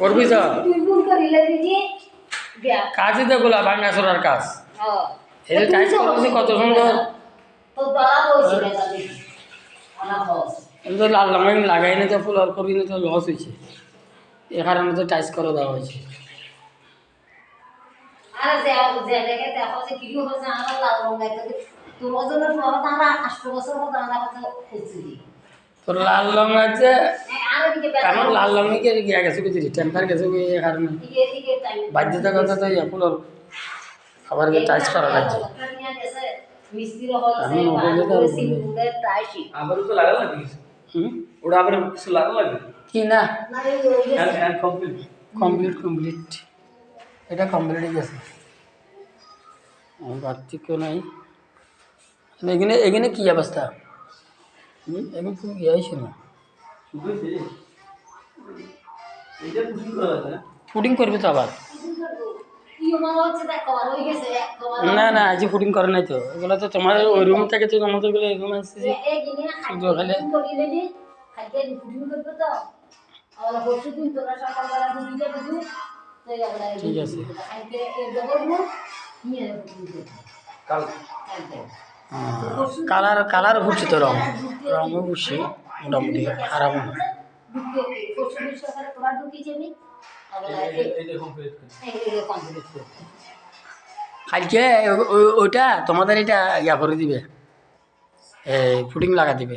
করবি তো তুই ফোন করিলে দিদি বিয়া কাজই তো গুলা ভাঙা চোরার কাজ এই যে টাইস করতেছি কত সুন্দর তো দলা বসে গেছে দেখি আনা হস আমি তো লাল রঙের লাগাই না তো ফুল করি না তো লস হয়েছে এ কারণে তো টাইস করে দেওয়া হয়েছে আর যে দেখে দেখো যে কি হচ্ছে আমার লাল রং গাইতে তোর ওজনের পর আমরা 8 বছর হতো আমরা কত খুঁজছি তোর লাল রং আছে আর এদিকে আমার লাল রঙে কি গিয়া গেছে বুঝলি টেম্পার গেছে এই কারণে এদিকে টাইম বাধ্যতাগত তো ফুল আবার টাইস করা লাগছে মিস্ত্রি হল আমি মোবাইলে তো সিম্পুলের টাইসি আবার তো লাগা লাগে ওটা আবার কিছু লাগা লাগে কি না এন্ড কমপ্লিট কমপ্লিট এটা কমপ্লিট হয়ে গেছে বাড়তি কেউ নাই এখানে এখানে কি অবস্থা এখানে খুব ইয়ে হয়েছে না বুঝছি এইটা পুটিং করা আছে না ফুডিং করবি তো আবার না না আজ ফুডিং করে নাই তো এগুলো তো তোমার ওই রুম থেকে তো আমাদের গুলো রুম আসছে যে শুধু খালি ঠিক আছে কাল কালার কালার ঘুরছে তো রঙও ঘুরছে মোটামুটি খারাপ না এইটা কমপ্লিট কালকে ওইটা তোমাদের এটা ইয়া করে দিবে এই ফুডিং লাগা দিবে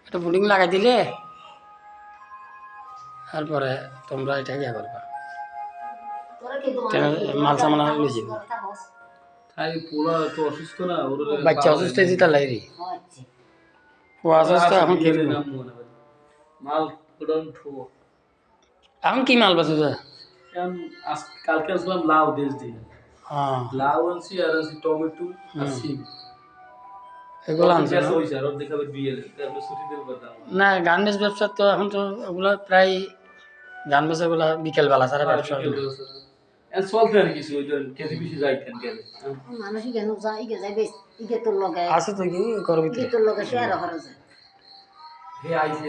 এটা ফুডিং লাগাই দিলে তারপরে তোমরা এটা ইয়া করবা মাল সামান লই যাবে তাই পোলা তো অসুস্থ না ওর বাচ্চা অসুস্থ হয়েছে তার লাইরি ও অসুস্থ এখন কি মাল উড়ন ঠো এখন কি মাল বাসে এখন কালকে আসলাম লাউ দেশ দিয়ে হ্যাঁ লাউ আনছি আর আনছি টমেটো আর সিম এগুলো আনছে না? ওই স্যার ওর দেখাবে বিয়ে তারপরে ছুটি দেব কথা না গার্মেন্টস ব্যবসা তো এখন তো ওগুলো প্রায় গার্মেন্টস এগুলো বিকেলবেলা সারা ব্যবসা হয় না। এন্ড চলতে আর কিছু ওই কেজি বেশি যাইতেন গেলে মানুষ কেন যায় ইগে যাবে ইগে তোর লগে আছে তো কি করবি ইগে তোর লগে শেয়ার করা যায় হে আইছে